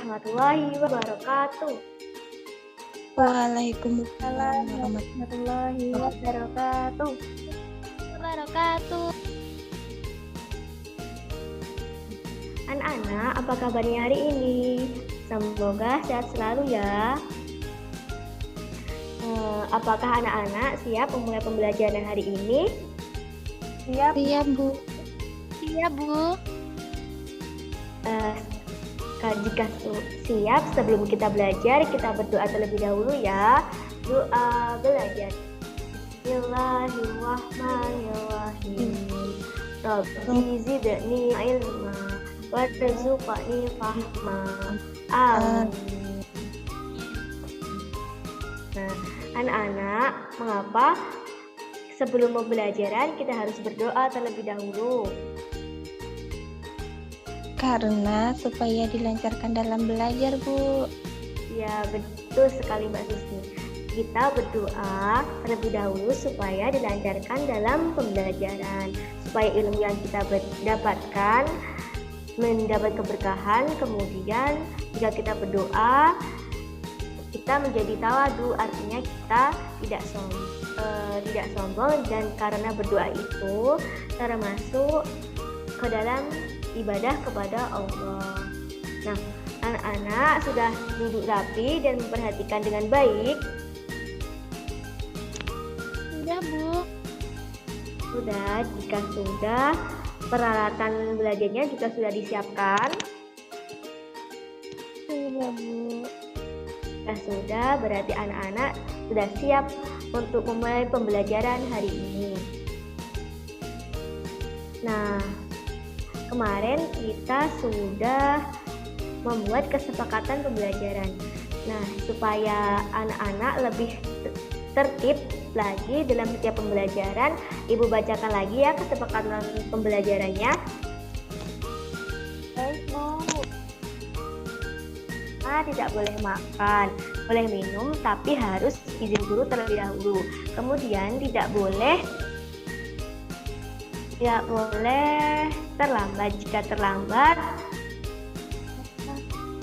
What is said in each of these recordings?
warahmatullahi wabarakatuh. Waalaikumsalam warahmatullahi wabarakatuh. Anak-anak, apa kabarnya hari ini? Semoga sehat selalu ya. Apakah anak-anak siap memulai pembelajaran hari ini? Siap, Bu. Iya, Bu. Jika siap, sebelum kita belajar, kita berdoa terlebih dahulu ya. Doa belajar. Bismillahirrahmanirrahim. Rabbi zidni ilma warzuqni fahma. Amin. Nah, anak-anak, mengapa sebelum pembelajaran kita harus berdoa terlebih dahulu? Karena supaya dilancarkan dalam belajar, Bu. Ya, betul sekali Mbak Susi. Kita berdoa terlebih dahulu supaya dilancarkan dalam pembelajaran, supaya ilmu yang kita dapatkan mendapat keberkahan. Kemudian jika kita berdoa, kita menjadi tawadu, artinya kita tidak sombong, dan karena berdoa itu termasuk ke dalam ibadah kepada Allah. Nah, anak-anak sudah duduk rapi dan memperhatikan dengan baik? Sudah, Bu. Sudah. Jika sudah, peralatan belajarnya juga sudah disiapkan? Sudah, Bu. Jika sudah, berarti anak-anak sudah siap untuk memulai pembelajaran hari ini. Nah, kemarin kita sudah membuat kesepakatan pembelajaran. Nah, supaya anak-anak lebih tertib lagi dalam setiap pembelajaran, Ibu bacakan lagi ya kesepakatan pembelajarannya. Baik, Bu. Tidak boleh makan, boleh minum, tapi harus izin guru terlebih dahulu. Kemudian tidak boleh terlambat. Jika terlambat,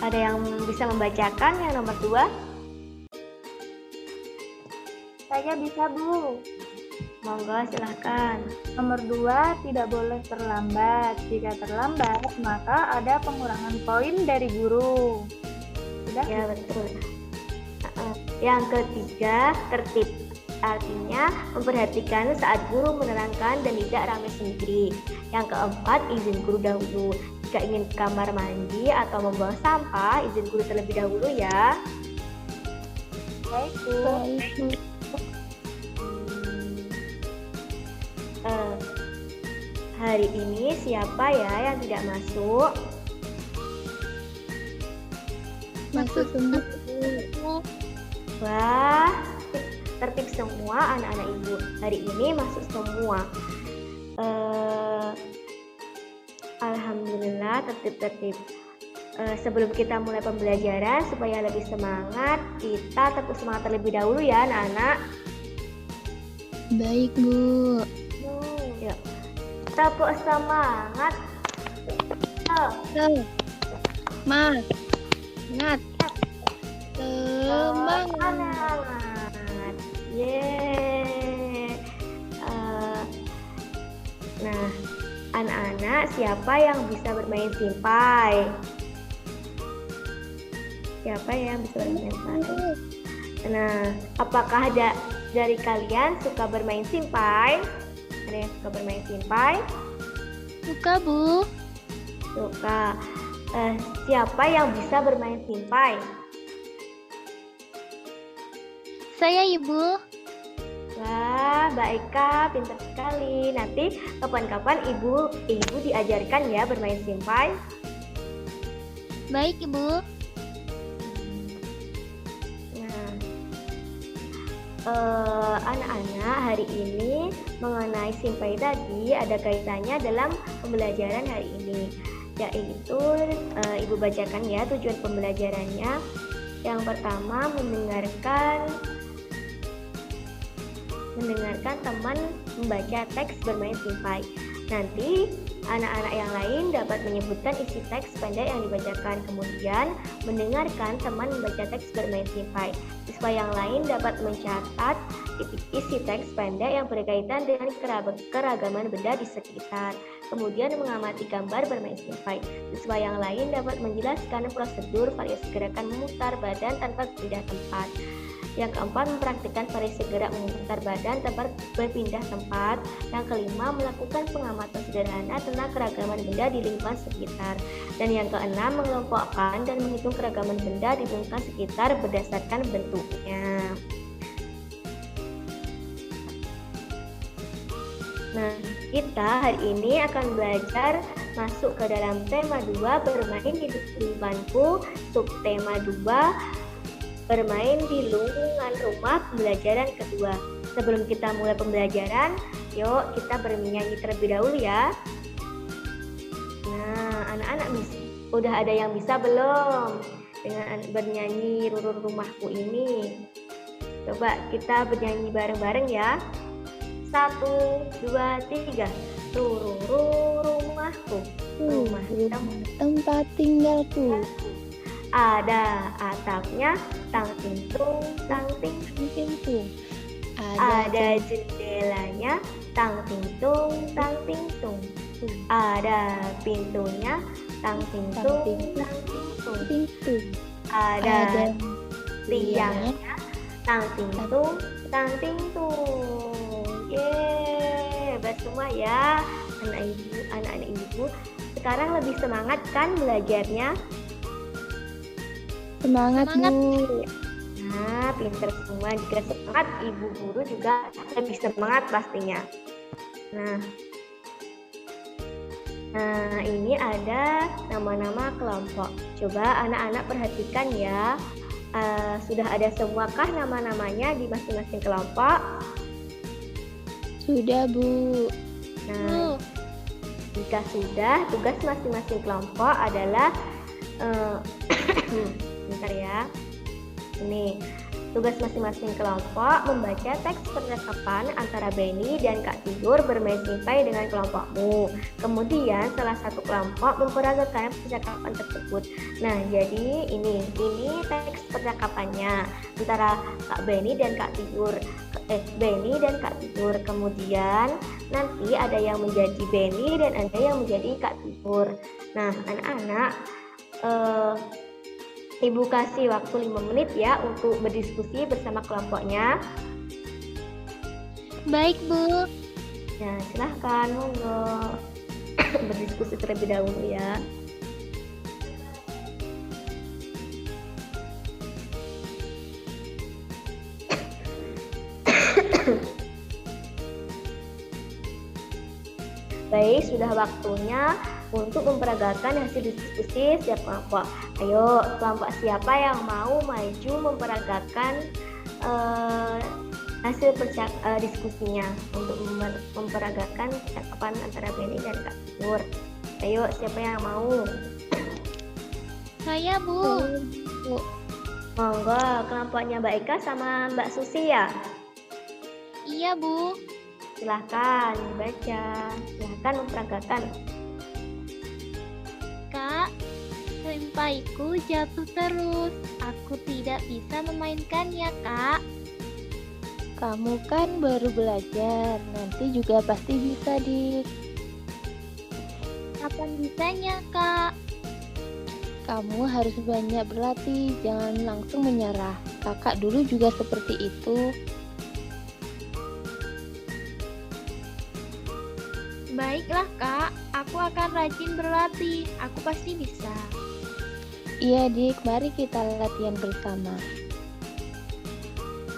ada yang bisa membacakan yang nomor 2? Saya bisa, Bu. Monggo, silahkan. Nomor 2, tidak boleh terlambat. Jika terlambat, maka ada pengurangan poin dari guru. Sudah? Ya, betul. Yang ketiga, tertib. Artinya memperhatikan saat guru menerangkan dan tidak ramai sendiri. Yang keempat, izin guru dahulu. Jika ingin ke kamar mandi atau membuang sampah, izin guru terlebih dahulu ya. Baik, Bu. Hari ini siapa ya yang tidak masuk? Masuk semua. Wah, tertib semua anak-anak Ibu. Hari ini masuk semua. Alhamdulillah, tertib. Sebelum kita mulai pembelajaran, supaya lebih semangat, kita tepuk semangat terlebih dahulu ya anak-anak. Baik, Bu. Yuk, tepuk semangat. Semangat. Semangat. Yeay. Nah, anak-anak, siapa yang bisa bermain simpai? Siapa yang bisa bermain simpai? Nah, apakah ada dari kalian suka bermain simpai? Ada yang suka bermain simpai? Suka, Bu. Suka. Siapa yang bisa bermain simpai? Saya, Ibu. Wah, Mbak Eka, pintar sekali. Nanti kapan-kapan ibu diajarkan ya bermain simpai. Baik, Ibu. Nah, anak-anak, hari ini mengenai simpai tadi ada kaitannya dalam pembelajaran hari ini, yaitu Ibu bacakan ya tujuan pembelajarannya. Yang pertama, mendengarkan teman membaca teks bermain simpai. Nanti Anak-anak yang lain dapat menyebutkan isi teks pendek yang dibacakan, kemudian mendengarkan teman membaca teks bermain simpai. Siswa yang lain dapat mencatat isi teks pendek yang berkaitan dengan keragaman benda di sekitar, kemudian mengamati gambar bermain simpai. Siswa yang lain dapat menjelaskan prosedur variasi gerakan memutar badan tanpa berpindah tempat. Yang keempat, mempraktikkan variasi gerak memutar badan tanpa berpindah tempat. Yang kelima, melakukan pengamatan sederhana tentang keragaman benda di lingkungan sekitar. Dan yang keenam, mengelompokkan dan menghitung keragaman benda di lingkungan sekitar berdasarkan bentuknya. Nah, kita hari ini akan belajar masuk ke dalam tema 2, bermain di lingkunganku, subtema 2, bermain di lingkungan rumah pembelajaran kedua. Sebelum kita mulai pembelajaran, yuk kita bernyanyi terlebih dahulu ya. Nah, anak-anak udah ada yang bisa belum dengan bernyanyi Ruru Rumahku ini? Coba kita bernyanyi bareng-bareng ya. 1, 2, 3. Ruru rumahku, rumah tempat tinggalku. Ada atapnya, tang tintung, tang ting Pintu. Ada jendelanya, tang tintung, tang tintung. Ada pintunya, tang tintung, tang tintung. Pintu. Ada tiangnya, tang tintung, tang tintung. Yeay, hebat semua ya anak-anak ibu. Sekarang lebih semangat kan belajarnya? Semangat, Bu. Nah, pinter semua. Jika semangat, ibu guru juga lebih semangat pastinya. Nah, ini ada nama-nama kelompok. Coba anak-anak perhatikan ya. Sudah ada semuakah nama-namanya di masing-masing kelompok? Sudah, Bu. Nah, jika sudah, tugas masing-masing kelompok adalah bentar ya. Ini tugas masing-masing kelompok membaca teks percakapan antara Benny dan Kak Tidur bermain simpai dengan kelompokmu. Kemudian salah satu kelompok memperagakan percakapan tersebut. Nah, jadi ini teks percakapannya antara Kak Benny dan Kak Tidur. Benny dan Kak Tidur. Kemudian nanti ada yang menjadi Benny dan ada yang menjadi Kak Tidur. Nah, anak-anak, Ibu kasih waktu 5 menit ya untuk berdiskusi bersama kelompoknya. Baik, Bu. Ya, silahkan monggo berdiskusi terlebih dahulu ya. Baik, sudah waktunya untuk memperagakan hasil diskusi setiap kelompok. Ayo, kelompok siapa yang mau maju memperagakan hasil diskusinya untuk memperagakan percakapan antara Benny dan Kak Tidur. Ayo, siapa yang mau? Saya, Bu. Monggo, kelompoknya Mbak Eka sama Mbak Susi ya? Iya, Bu. Silahkan dibaca, silahkan memperagakan. Kak, simpaiku jatuh terus. Aku tidak bisa memainkannya, Kak. Kamu kan baru belajar, nanti juga pasti bisa, Dik. Kapan bisanya, Kak? Kamu harus banyak berlatih, jangan langsung menyerah. Kakak dulu juga seperti itu. Baiklah, Kak. Aku akan rajin berlatih. Aku pasti bisa. Iya, Dik. Mari kita latihan bersama.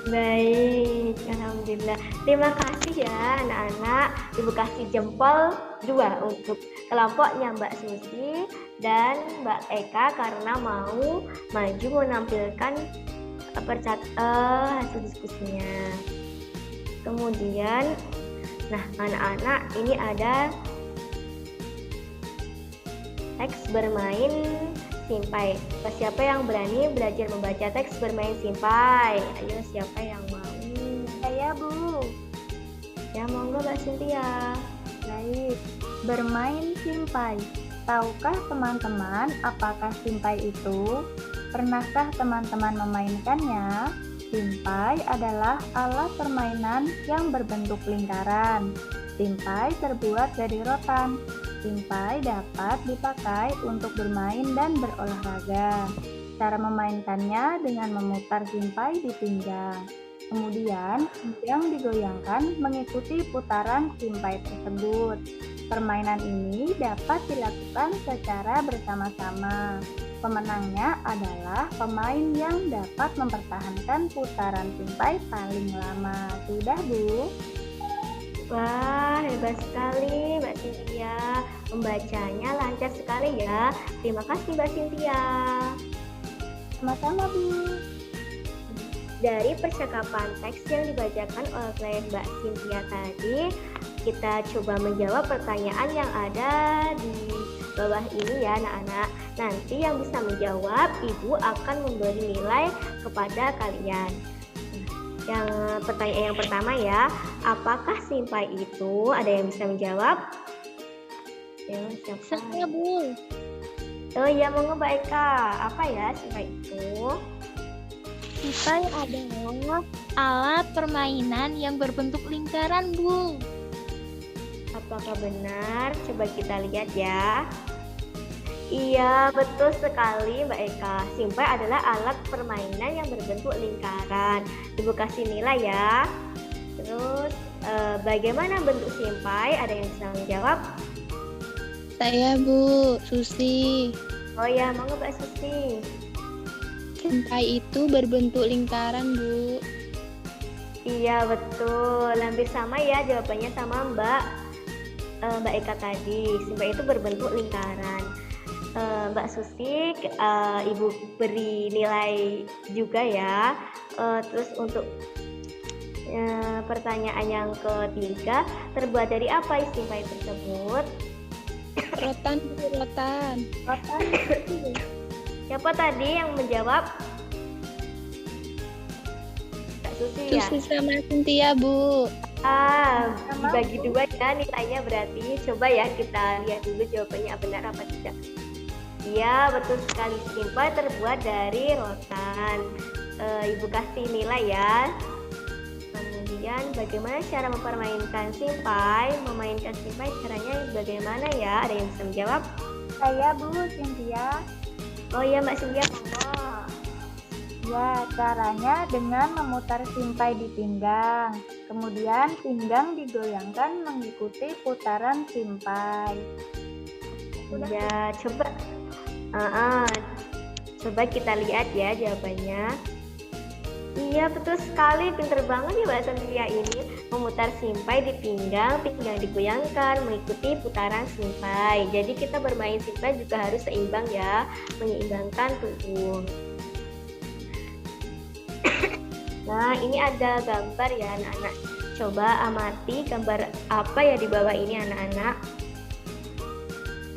Baik, alhamdulillah. Terima kasih ya anak-anak. Ibu kasih jempol 2 untuk kelompoknya Mbak Susi dan Mbak Eka karena mau maju menampilkan hasil diskusinya. Kemudian, nah anak-anak ini ada teks bermain simpai. Siapa yang berani belajar membaca teks bermain simpai? Ayo, siapa yang mau? Saya, Bu. Ya, monggo Mbak Cynthia. Baik. Bermain simpai. Tahukah teman-teman apakah simpai itu? Pernahkah teman-teman memainkannya? Simpai adalah alat permainan yang berbentuk lingkaran. Simpai terbuat dari rotan. Simpai dapat dipakai untuk bermain dan berolahraga. Cara memainkannya dengan memutar simpai di pinggang. Kemudian, pinggang digoyangkan mengikuti putaran simpai tersebut. Permainan ini dapat dilakukan secara bersama-sama. Pemenangnya adalah pemain yang dapat mempertahankan putaran simpai paling lama. Sudah, Bu? Wah, hebat sekali Mbak Cynthia. Membacanya lancar sekali ya. Terima kasih Mbak Cynthia. Sama-sama, Bu. Dari percakapan teks yang dibacakan oleh Mbak Cynthia tadi, kita coba menjawab pertanyaan yang ada di bawah ini ya anak-anak. Nanti yang bisa menjawab, Ibu akan memberi nilai kepada kalian. Yang pertanyaan yang pertama ya, apakah simpai itu? Ada yang bisa menjawab? Siapa? Saya, Bu. Oh iya, monggo Mbak Eka. Apa ya simpai itu? Simpai adalah alat permainan yang berbentuk lingkaran, Bu. Apakah benar? Coba kita lihat ya. Iya, betul sekali Mbak Eka. Simpai adalah alat permainan yang berbentuk lingkaran. Ibu kasih nilai ya. Terus, bagaimana bentuk simpai? Ada yang bisa menjawab? Saya, Bu, Susi. Oh ya, monggo Mbak Susi. Simpai itu berbentuk lingkaran, Bu. Iya, betul. Hampir sama ya jawabannya sama Mbak Eka tadi. Simpai itu berbentuk lingkaran. Mbak Susi, Ibu beri nilai juga ya. Terus untuk pertanyaan yang ketiga, terbuat dari apa simpai tersebut? Rotan, Bu, rotan. Rotan. Siapa tadi yang menjawab? Mbak Susi ya? Susi sama Cynthia, Bu. Dibagi dua ya nilainya berarti. Coba ya kita lihat dulu jawabannya benar apa tidak. Iya, betul sekali. Simpai terbuat dari rotan. Ibu kasih nilai ya. Kemudian bagaimana cara mempermainkan simpai? Memainkan simpai caranya bagaimana ya? Ada yang bisa menjawab? Saya, Bu, Cynthia. Oh iya Mbak Cynthia, monggo. Ya, caranya dengan memutar simpai di pinggang. Kemudian pinggang digoyangkan mengikuti putaran simpai. Ya, coba coba kita lihat ya jawabannya. Iya, betul sekali. Pinter banget ya Mbak Cynthia ini. Memutar simpai di pinggang, pinggang digoyangkan mengikuti putaran simpai. Jadi kita bermain simpai juga harus seimbang ya, menyeimbangkan tubuh. Nah, ini ada gambar ya anak-anak. Coba amati gambar apa ya di bawah ini anak-anak.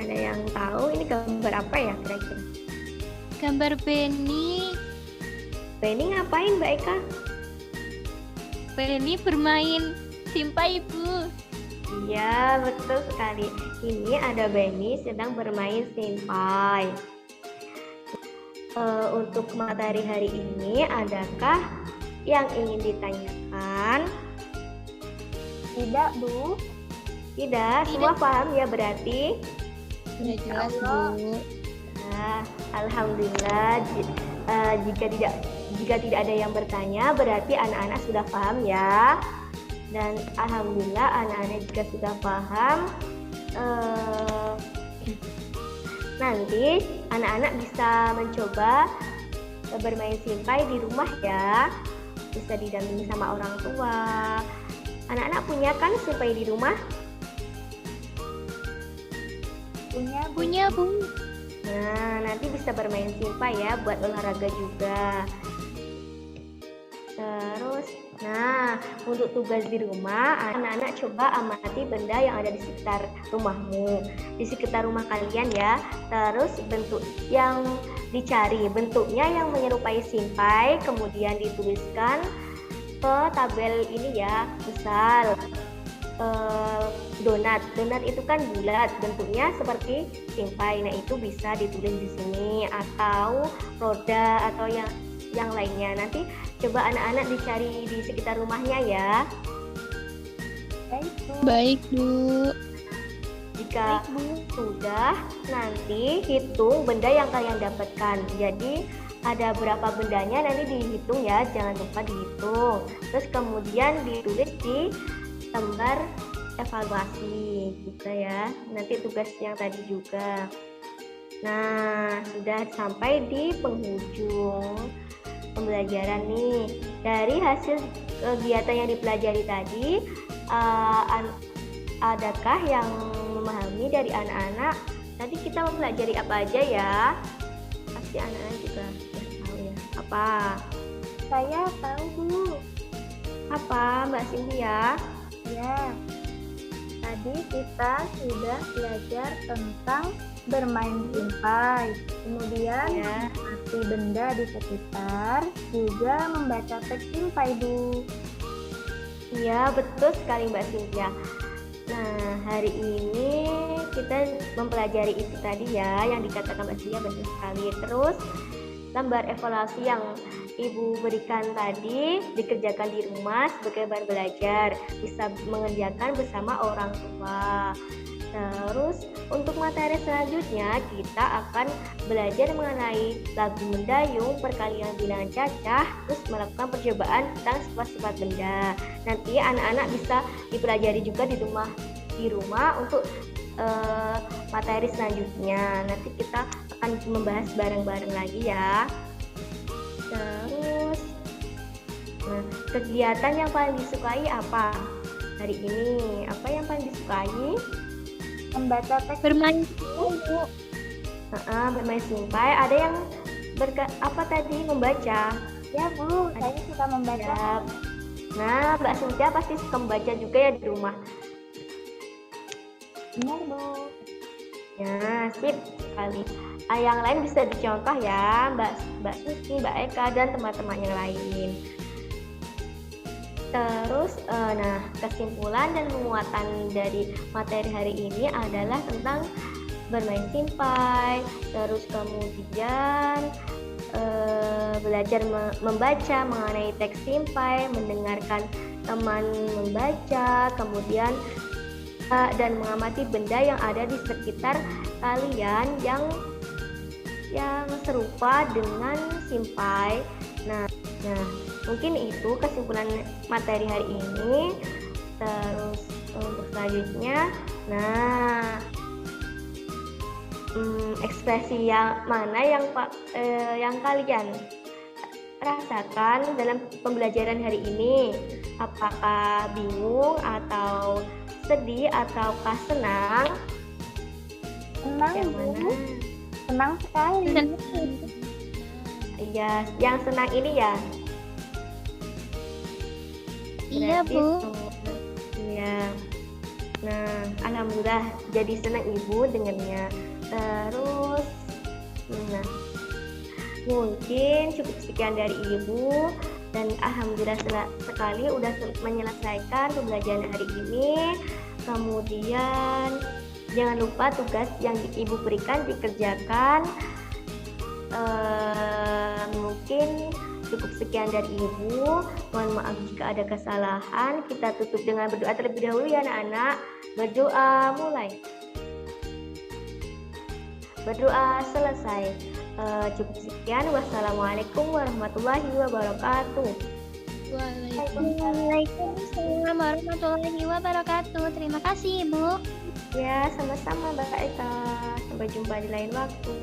Ada yang tahu ini gambar apa ya kira-kira? Gambar Benny. Benny ngapain Mbak Eka? Benny bermain simpai, Bu. Iya, betul sekali. Ini ada Benny sedang bermain simpai. Untuk materi hari ini, adakah yang ingin ditanyakan? Tidak, Bu. Tidak, semua paham ya berarti? Sudah jelas, Bu. Nah, alhamdulillah. Jika tidak ada yang bertanya, berarti anak-anak sudah paham ya. Dan alhamdulillah anak-anak juga sudah paham. Nanti anak-anak bisa mencoba bermain simpai di rumah ya. Bisa didampingi sama orang tua. Anak-anak punya kan simpai di rumah? Punya, Bu. Nah, nanti bisa bermain simpai ya buat olahraga juga. Terus, nah, untuk tugas di rumah, anak-anak coba amati benda yang ada di sekitar rumahmu, di sekitar rumah kalian ya. Terus bentuk yang dicari, bentuknya yang menyerupai simpai, kemudian dituliskan ke tabel ini ya. Misal, donat. Donat itu kan bulat, bentuknya seperti simpai. Nah, itu bisa ditulis di sini, atau roda atau yang lainnya. Nanti coba anak-anak dicari di sekitar rumahnya ya. Baik, Bu. Jika sudah, nanti hitung benda yang kalian dapatkan. Jadi ada berapa bendanya nanti dihitung ya, jangan lupa dihitung. Terus kemudian ditulis di lembar evaluasi juga ya. Nanti tugas yang tadi juga. Nah, sudah sampai di penghujung pembelajaran nih. Dari hasil kegiatan yang dipelajari tadi, adakah yang memahami dari anak-anak? Tadi kita mempelajari apa aja ya? Pasti anak-anak juga sudah tahu ya. Apa? Saya tahu, Bu. Apa, Mbak Cynthia? Ya. Tadi kita sudah belajar tentang bermain simpai, kemudian Ya. mengamati benda di sekitar, juga membaca teks simpai, Bu. Iya, betul sekali Mbak Cynthia. Nah, hari ini kita mempelajari itu tadi ya, yang dikatakan Mbak Cynthia betul sekali. Terus, lembar evaluasi yang Ibu berikan tadi dikerjakan di rumah sebagai bahan belajar, bisa mengerjakan bersama orang tua. Terus, untuk materi selanjutnya kita akan belajar mengenai lagu mendayung, perkalian bilangan cacah, terus melakukan percobaan tentang sifat-sifat benda. Nanti anak-anak bisa dipelajari juga di rumah untuk materi selanjutnya. Nanti kita akan membahas bareng-bareng lagi ya. Terus, nah, kegiatan yang paling disukai apa hari ini? Apa yang paling disukai? Membaca teks Bermain, Bu. Bermain simpai. Ada yang apa tadi? Membaca. ya, Bu. Saya suka membaca. Ya. Nah, Mbak Cynthia pasti suka membaca juga ya di rumah. Benar, Bu. Ya, sip sekali. Yang lain bisa dicontoh ya, Mbak Susi, Mbak Eka, dan teman-teman yang lain. Terus, nah, kesimpulan dan penguatan dari materi hari ini adalah tentang bermain simpai, terus kemudian belajar membaca mengenai teks simpai, mendengarkan teman membaca, kemudian dan mengamati benda yang ada di sekitar kalian yang serupa dengan simpai. Nah, mungkin itu kesimpulan materi hari ini. Terus untuk selanjutnya, ekspresi yang mana yang kalian rasakan dalam pembelajaran hari ini? Apakah bingung atau sedih ataukah senang? Senang, Yang Bu. mana? Senang sekali. Iya, yang senang ini ya. Iya, Berarti Bu. Iya. Nah, alhamdulillah jadi senang Ibu dengarnya. Terus, nah, mungkin cukup sekian dari Ibu, dan alhamdulillah sekali udah menyelesaikan pembelajaran hari ini. Kemudian jangan lupa tugas yang Ibu berikan dikerjakan. Mungkin cukup sekian dari Ibu. Mohon maaf jika ada kesalahan. Kita tutup dengan berdoa terlebih dahulu ya anak-anak. Berdoa mulai. Berdoa selesai. Cukup sekian. Wassalamualaikum warahmatullahi wabarakatuh. Waalaikumsalam warahmatullahi wabarakatuh. Terima kasih, Ibu. Ya, sama-sama Mbak Eka. Sampai jumpa di lain waktu.